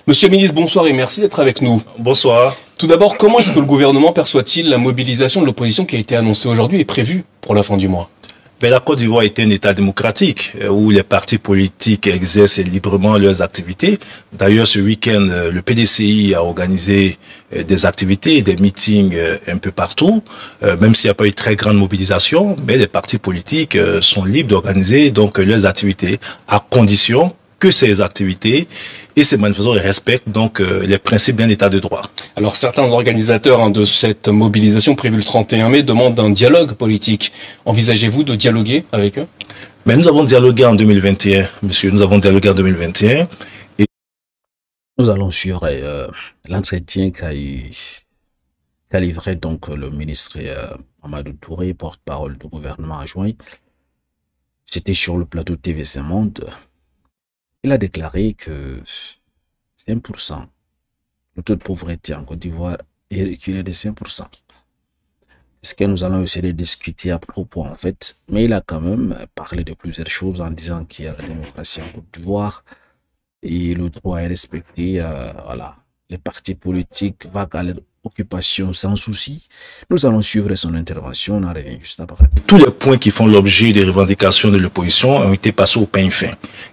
Monsieur le ministre, bonsoir et merci d'être avec nous. Bonsoir. Tout d'abord, comment est-ce que le gouvernement perçoit-il la mobilisation de l'opposition qui a été annoncée aujourd'hui et prévue pour la fin du mois? La Côte d'Ivoire est un État démocratique où les partis politiques exercent librement leurs activités. D'ailleurs, ce week-end, le PDCI a organisé des activités, des meetings un peu partout, même s'il n'y a pas eu très grande mobilisation, mais les partis politiques sont libres d'organiser donc leurs activités à condition que ces activités et ces manifestations respectent donc les principes d'un État de droit. Alors certains organisateurs de cette mobilisation prévue le 31 mai demandent un dialogue politique. Envisagez-vous de dialoguer avec eux? Mais nous avons dialogué en 2021, monsieur, nous avons dialogué en 2021. Et nous allons sur l'entretien qu'a livré donc le ministre Mamadou Touré, porte-parole du gouvernement adjoint. C'était sur le plateau TVC Monde. Il a déclaré que 5%, le taux de pauvreté en Côte d'Ivoire est reculé de 5%. Ce que nous allons essayer de discuter à propos en fait, mais il a quand même parlé de plusieurs choses en disant qu'il y a la démocratie en Côte d'Ivoire et le droit est respecté, voilà. Les partis politiques vaguent à leur occupation sans souci. Nous allons suivre son intervention, on en revient juste après. Tous les points qui font l'objet des revendications de l'opposition ont été passés au peigne fin.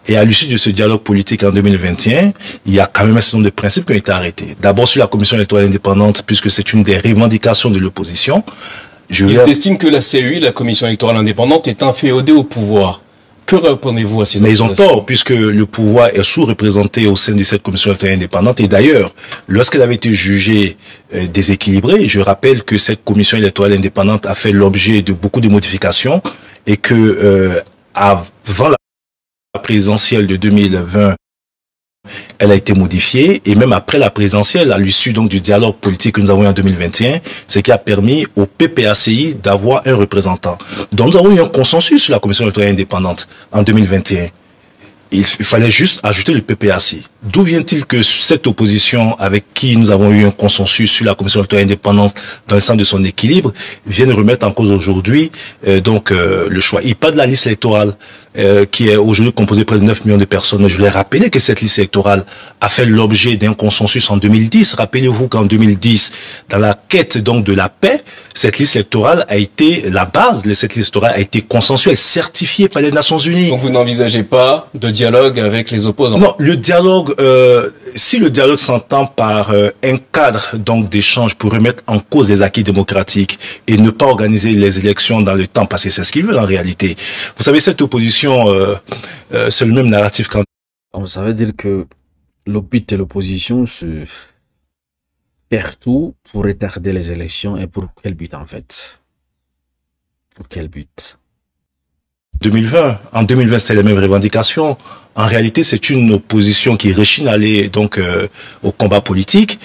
Et à l'issue de ce dialogue politique en 2021, il y a quand même un certain nombre de principes qui ont été arrêtés. D'abord sur la commission électorale indépendante, puisque c'est une des revendications de l'opposition. Il estime que la CEI, la commission électorale indépendante, est inféodée au pouvoir. Que répondez-vous à ces Mais ils ont tort, puisque le pouvoir est sous-représenté au sein de cette commission électorale indépendante. Et d'ailleurs, lorsqu'elle avait été jugée déséquilibrée, je rappelle que cette commission électorale indépendante a fait l'objet de beaucoup de modifications et que avant la présidentielle de 2020, elle a été modifiée et même après la présidentielle, à l'issue donc du dialogue politique que nous avons eu en 2021, ce qui a permis au PPACI d'avoir un représentant. Donc nous avons eu un consensus sur la commission électorale indépendante en 2021. Il fallait juste ajouter le PPACI. D'où vient-il que cette opposition avec qui nous avons eu un consensus sur la commission électorale indépendante dans le sens de son équilibre vienne remettre en cause aujourd'hui le choix. Il parle de la liste électorale qui est aujourd'hui composée de près de 9 millions de personnes. Je voulais rappeler que cette liste électorale a fait l'objet d'un consensus en 2010. Rappelez-vous qu'en 2010, dans la quête donc de la paix, cette liste électorale a été la base de cette liste électorale a été consensuelle, certifiée par les Nations Unies. Donc vous n'envisagez pas de dialogue avec les opposants? Non, le dialogue, si le dialogue s'entend par un cadre donc d'échange pour remettre en cause les acquis démocratiques et ne pas organiser les élections dans le temps, parce que c'est ce qu'ils veulent en réalité. Vous savez, cette opposition, c'est le même narratif quand... Donc, ça veut dire que le but de l'opposition se perd tout pour retarder les élections. Et pour quel but en fait? Pour quel but? 2020. En 2020, c'est les mêmes revendications. En réalité, c'est une opposition qui rechigne à aller donc au combat politique,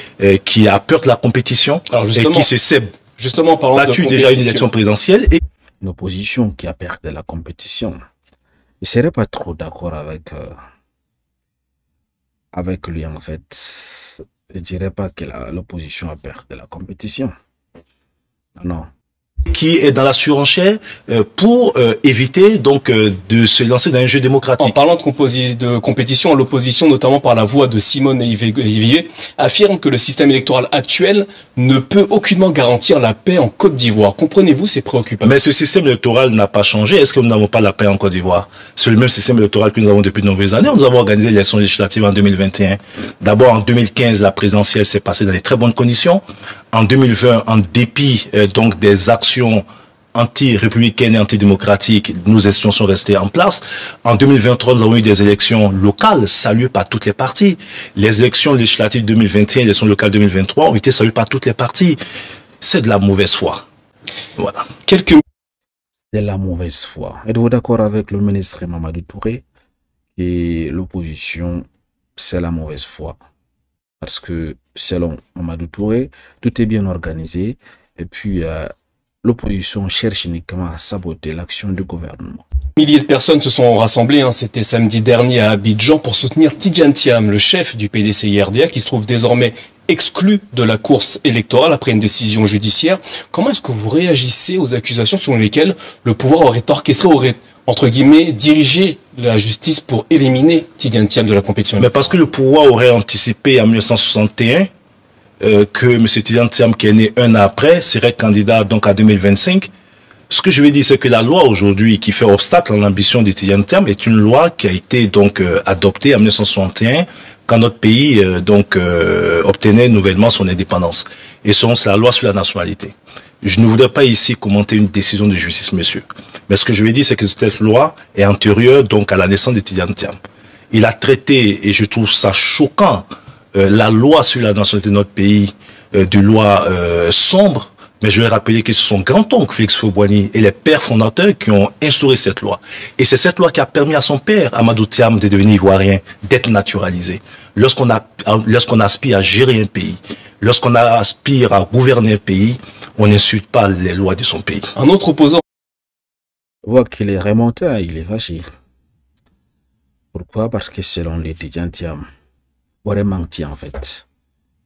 qui a peur de la compétition et qui se s'est battu déjà une élection présidentielle. Et une opposition qui a peur de la compétition. Je ne serais pas trop d'accord avec lui en fait. Je ne dirais pas que l'opposition a peur de la compétition. Non. Qui est dans la surenchère pour éviter donc de se lancer dans un jeu démocratique. En parlant de compétition, l'opposition, notamment par la voix de Simone Evivier, affirme que le système électoral actuel ne peut aucunement garantir la paix en Côte d'Ivoire. Comprenez-vous ces préoccupations? Mais ce système électoral n'a pas changé. Est-ce que nous n'avons pas la paix en Côte d'Ivoire? C'est le même système électoral que nous avons depuis de nombreuses années. Nous avons organisé l'élection législative en 2021. D'abord, en 2015, la présidentielle s'est passée dans de très bonnes conditions. En 2020, en dépit donc des actions anti-républicaines et antidémocratiques, nos institutions sont restées en place. En 2023, nous avons eu des élections locales saluées par toutes les parties. Les élections législatives 2021 et les élections locales 2023 ont été saluées par toutes les parties. C'est de la mauvaise foi. Voilà. C'est de la mauvaise foi. Êtes-vous d'accord avec le ministre Mamadou Touré et l'opposition, c'est la mauvaise foi? Parce que selon Mamadou Touré, tout est bien organisé et puis l'opposition cherche uniquement à saboter l'action du gouvernement. Milliers de personnes se sont rassemblées, c'était samedi dernier à Abidjan, pour soutenir Tidjane Thiam, le chef du PDCI-RDA, qui se trouve désormais exclu de la course électorale après une décision judiciaire. Comment est-ce que vous réagissez aux accusations selon lesquelles le pouvoir aurait orchestré, entre guillemets, diriger la justice pour éliminer Tidjane Thiam de la compétition? Mais parce que le pouvoir aurait anticipé en 1961 que M. Tidjane Thiam, qui est né un an après, serait candidat donc à 2025. Ce que je veux dire, c'est que la loi aujourd'hui qui fait obstacle à l'ambition de Tidjane Thiam est une loi qui a été donc adoptée en 1961 quand notre pays obtenait nouvellement son indépendance. Et c'est la loi sur la nationalité. Je ne voudrais pas ici commenter une décision de justice, monsieur. Mais ce que je veux dire, c'est que cette loi est antérieure donc à la naissance de Tidjane Thiam. Il a traité, et je trouve ça choquant, la loi sur la nationalité de notre pays, de loi sombre. Mais je vais rappeler que ce sont grand-oncle Félix Houphouët-Boigny et les pères fondateurs qui ont instauré cette loi. Et c'est cette loi qui a permis à son père, Amadou Thiam, de devenir ivoirien, d'être naturalisé. Lorsqu'on aspire à gérer un pays, lorsqu'on aspire à gouverner un pays, on n'insulte pas les lois de son pays. Un autre opposant. On voit qu'il est remonté, il est fâché. Pourquoi? Parce que selon les Tidjane Thiam, aurait menti en fait.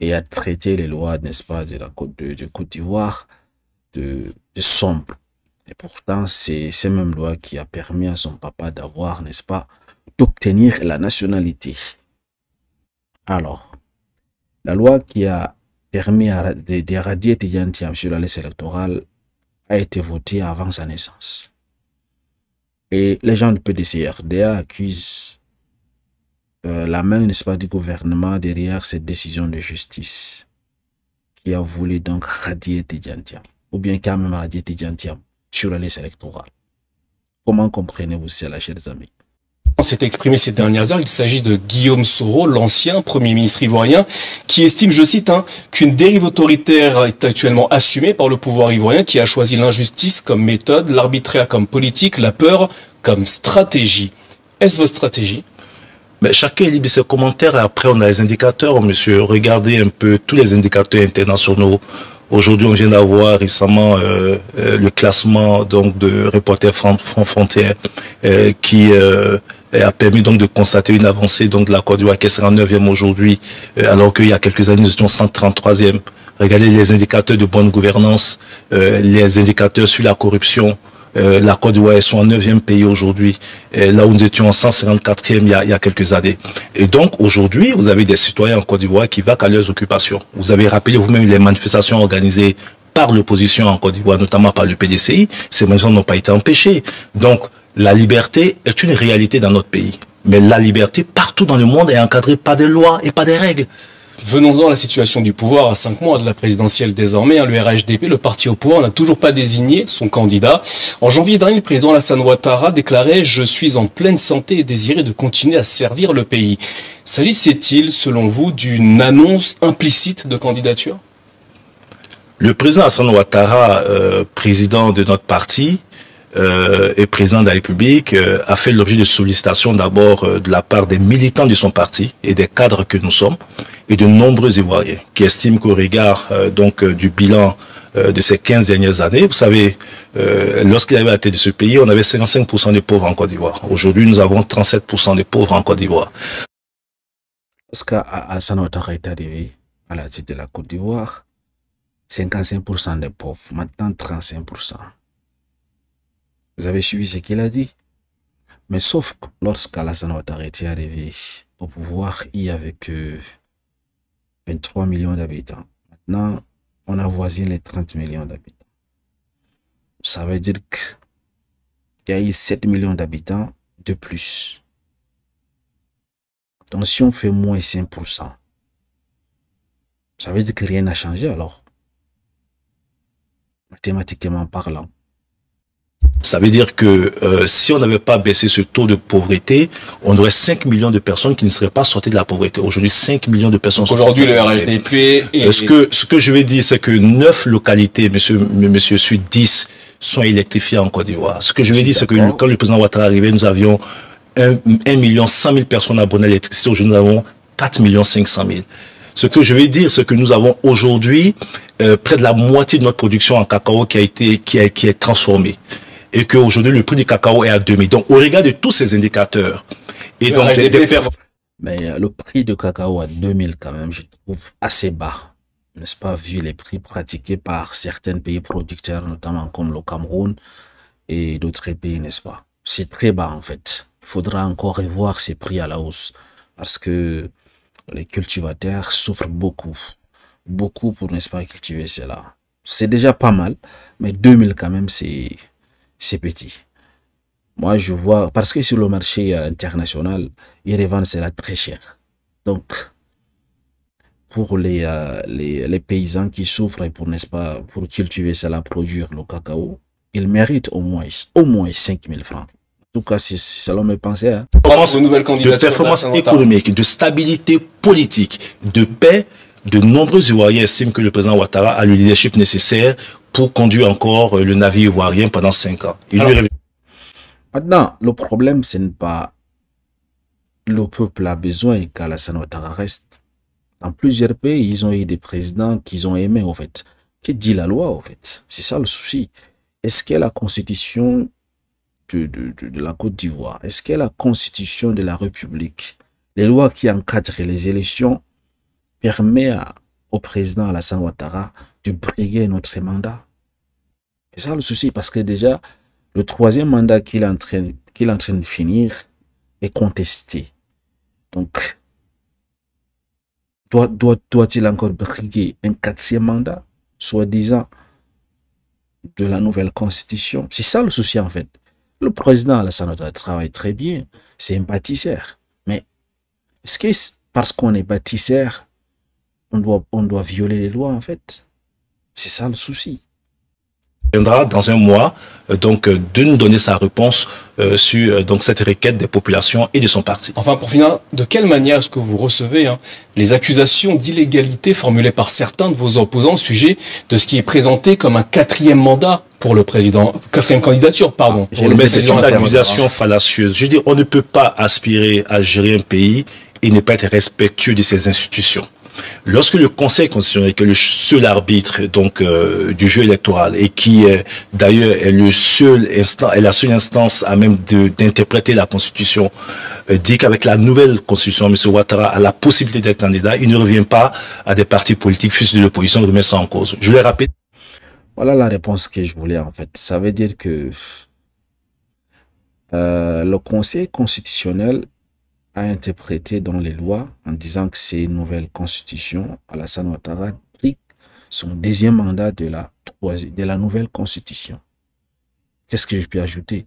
Et a traité les lois, n'est-ce pas, de Côte d'Ivoire de sombre. Et pourtant, c'est ces mêmes lois qui a permis à son papa d'avoir, n'est-ce pas, d'obtenir la nationalité. Alors, la loi qui a permis d'éradier Tidjane Thiam sur la liste électorale a été votée avant sa naissance. Et les gens du PDC-RDA accusent la main, n'est-ce pas, du gouvernement derrière cette décision de justice qui a voulu donc radier Tidjane Thiam, ou bien quand même radier Tidjane Thiam sur la liste électorale. Comment comprenez-vous cela, chers amis? S'est exprimé ces dernières heures, il s'agit de Guillaume Soro, l'ancien Premier ministre ivoirien, qui estime, je cite, qu'une dérive autoritaire est actuellement assumée par le pouvoir ivoirien qui a choisi l'injustice comme méthode, l'arbitraire comme politique, la peur comme stratégie. Est-ce votre stratégie? Mais chacun est libre de ses commentaires et après on a les indicateurs, monsieur. Regardez un peu tous les indicateurs internationaux. Aujourd'hui, on vient d'avoir récemment le classement donc de Reporters sans frontières qui a permis donc de constater une avancée donc de la Côte d'Ivoire qui sera 9e aujourd'hui, alors qu'il y a quelques années nous étions 133e. Regardez les indicateurs de bonne gouvernance, les indicateurs sur la corruption. La Côte d'Ivoire est son 9e pays aujourd'hui, là où nous étions en 154e il y a quelques années. Et donc aujourd'hui, vous avez des citoyens en Côte d'Ivoire qui vaquent à leurs occupations. Vous avez rappelé vous-même les manifestations organisées par l'opposition en Côte d'Ivoire, notamment par le PDCI. Ces manifestations n'ont pas été empêchées. Donc la liberté est une réalité dans notre pays. Mais la liberté partout dans le monde est encadrée par des lois et par des règles. Venons-en à la situation du pouvoir à 5 mois de la présidentielle désormais. Le RHDP, le parti au pouvoir, n'a toujours pas désigné son candidat. En janvier dernier, le président Alassane Ouattara déclarait « Je suis en pleine santé et désiré de continuer à servir le pays ». S'agissait-il, selon vous, d'une annonce implicite de candidature? Le président Alassane Ouattara, président de notre parti, et président de la République, a fait l'objet de sollicitations d'abord de la part des militants de son parti et des cadres que nous sommes et de nombreux Ivoiriens qui estiment qu'au regard du bilan de ces 15 dernières années, vous savez, lorsqu'il avait à la tête de ce pays, on avait 55% de pauvres en Côte d'Ivoire. Aujourd'hui, nous avons 37% de pauvres en Côte d'Ivoire. Lorsqu'Alassane Ouattara est arrivé à la tête de la Côte d'Ivoire, 55% des pauvres, maintenant 35%. Vous avez suivi ce qu'il a dit? Mais sauf que lorsqu'Alassane Ouattara était arrivé au pouvoir, il n'y avait que 23 millions d'habitants. Maintenant, on avoisine les 30 millions d'habitants. Ça veut dire qu'il y a eu 7 millions d'habitants de plus. Donc si on fait moins 5%, ça veut dire que rien n'a changé alors, mathématiquement parlant. Ça veut dire que si on n'avait pas baissé ce taux de pauvreté, on aurait 5 millions de personnes qui ne seraient pas sorties de la pauvreté. Aujourd'hui, 5 millions de personnes sont aujourd'hui le RHDP. Ce que je vais dire, c'est que 9 localités, monsieur, sur 10 sont électrifiées en Côte d'Ivoire. Ce que je vais dire, c'est que quand le président Ouattara est arrivé, nous avions 1,1 million personnes abonnées à l'électricité. Aujourd'hui, nous avons 4,5 millions. Ce que je vais dire, c'est que nous avons aujourd'hui près de la moitié de notre production en cacao qui est transformée. Et qu'aujourd'hui, le prix du cacao est à 2000. Donc, au regard de tous ces indicateurs, et donc mais le prix du cacao à 2000 quand même, je trouve assez bas, n'est-ce pas, vu les prix pratiqués par certains pays producteurs, notamment comme le Cameroun et d'autres pays, n'est-ce pas? c'est très bas en fait. Il faudra encore revoir ces prix à la hausse parce que les cultivateurs souffrent beaucoup. Beaucoup pour, n'est-ce pas, cultiver cela. C'est déjà pas mal, mais 2000 quand même, c'est petit. Moi, je vois, parce que sur le marché international, ils revendent cela très cher. Donc, pour les paysans qui souffrent pour, n'est-ce pas, pour cultiver cela, produire le cacao, ils méritent au moins 5000 francs. En tout cas, c'est selon mes pensées. Hein. De performance économique, de stabilité politique, de paix, de nombreux Ivoiriens estiment que le président Ouattara a le leadership nécessaire pour conduire encore le navire ivoirien pendant 5 ans. Maintenant, le problème, ce n'est pas le peuple a besoin qu'Alassane Ouattara reste. Dans plusieurs pays, ils ont eu des présidents qu'ils ont aimés, en fait. Que dit la loi, en fait? C'est ça le souci. Est-ce que la constitution de la Côte d'Ivoire, est-ce que la constitution de la République, les lois qui encadrent les élections, permet au président Alassane Ouattara de briguer notre mandat? C'est ça le souci, parce que déjà, le 3e mandat qu'il est en train de finir est contesté. Donc, doit-il encore briguer un 4e mandat, soi-disant, de la nouvelle constitution? C'est ça le souci, en fait. Le président Alassane Ouattara travaille très bien, c'est un bâtisseur. Mais est-ce que parce qu'on est bâtisseur, on doit violer les lois, en fait? C'est ça le souci. Viendra dans un mois de nous donner sa réponse sur cette requête des populations et de son parti. Enfin, pour finir, de quelle manière est-ce que vous recevez les accusations d'illégalité formulées par certains de vos opposants au sujet de ce qui est présenté comme un 4e mandat pour le président, 4e candidature, pardon. Mais c'est une accusation fallacieuse. Je veux dire, on ne peut pas aspirer à gérer un pays et ne pas être respectueux de ses institutions. Lorsque le Conseil constitutionnel, qui est le seul arbitre du jeu électoral et qui d'ailleurs est la seule instance à même d'interpréter la Constitution, dit qu'avec la nouvelle Constitution, M. Ouattara a la possibilité d'être candidat, il ne revient pas à des partis politiques, fût-ce de l'opposition, de remettre ça en cause. Je le rappelle. Voilà la réponse que je voulais en fait. Ça veut dire que le Conseil constitutionnel a interprété dans les lois en disant que c'est une nouvelle constitution. Alassane Ouattara prit son 2e mandat de la nouvelle constitution. Qu'est-ce que je peux ajouter?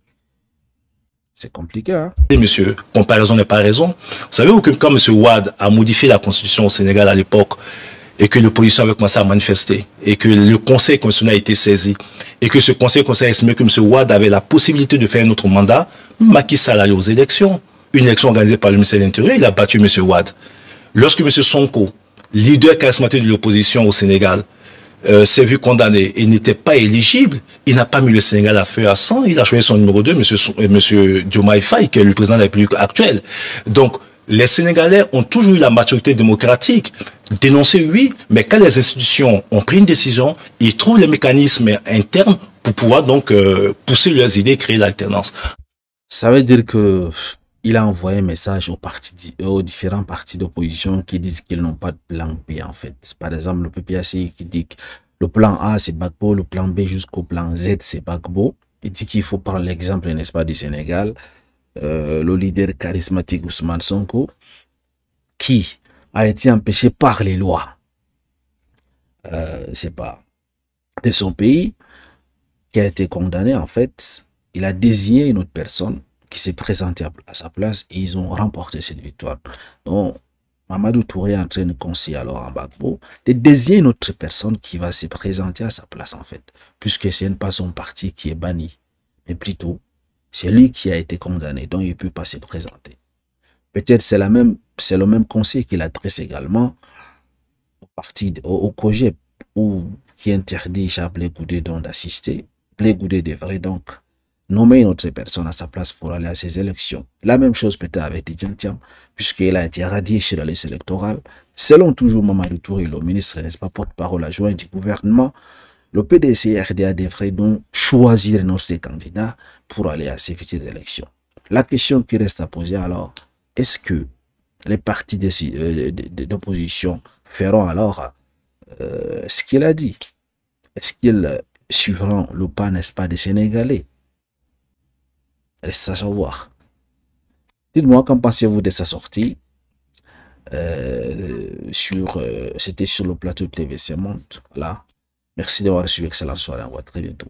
C'est compliqué, hein? Monsieur, comparaison n'est pas raison. Savez-vous que quand M. Wade a modifié la constitution au Sénégal à l'époque et que l'opposition avait commencé à manifester et que le Conseil constitutionnel a été saisi et que ce Conseil constitutionnel a estimé que M. Wade avait la possibilité de faire un autre mandat, Macky Sall allait aux élections. Une élection organisée par le ministère de l'Intérieur, il a battu M. Wade. Lorsque M. Sonko, leader charismatique de l'opposition au Sénégal, s'est vu condamné et n'était pas éligible, il n'a pas mis le Sénégal à feu à sang, il a choisi son numéro 2, M. Diomaye Faye, qui est le président de la République actuelle. Donc, les Sénégalais ont toujours eu la maturité démocratique. Dénoncer, oui, mais quand les institutions ont pris une décision, ils trouvent les mécanismes internes pour pouvoir pousser leurs idées et créer l'alternance. Ça veut dire que il a envoyé un message aux différents partis d'opposition qui disent qu'ils n'ont pas de plan B en fait. Par exemple, le PPAC qui dit que le plan A c'est Gbagbo, le plan B jusqu'au plan Z c'est Gbagbo. Il dit qu'il faut prendre l'exemple, n'est-ce pas, du Sénégal. Le leader charismatique Ousmane Sonko, qui a été empêché par les lois, c'est pas de son pays, qui a été condamné en fait. Il a désigné une autre personne qui s'est présenté à sa place et ils ont remporté cette victoire. Donc, Mamadou Touré est en train de conseiller alors en Gbagbo de désigner une autre personne qui va se présenter à sa place en fait, puisque ce n'est pas son parti qui est banni, mais plutôt c'est lui qui a été condamné, donc il ne peut pas se présenter. Peut-être c'est le même conseil qu'il adresse également au COGEP, qui interdit Chablé Goudé d'assister. Blé Goudé devrait donc nommer une autre personne à sa place pour aller à ces élections. La même chose peut-être avec Tidjane Thiam, puisqu'il a été radié sur la liste électorale. Selon toujours Mamadou Touré, le ministre, n'est-ce pas, porte-parole adjoint du gouvernement, le PDC et RDA devraient donc choisir notre candidat pour aller à ces futures élections. La question qui reste à poser alors, est-ce que les partis d'opposition feront alors ce qu'il a dit? Est-ce qu'ils suivront le pas, n'est-ce pas, des Sénégalais? Reste à savoir. Dites-moi, qu'en pensez-vous de sa sortie? C'était sur le plateau de TVC Monde. Voilà. Merci d'avoir suivi. Excellente soirée. On va très bientôt.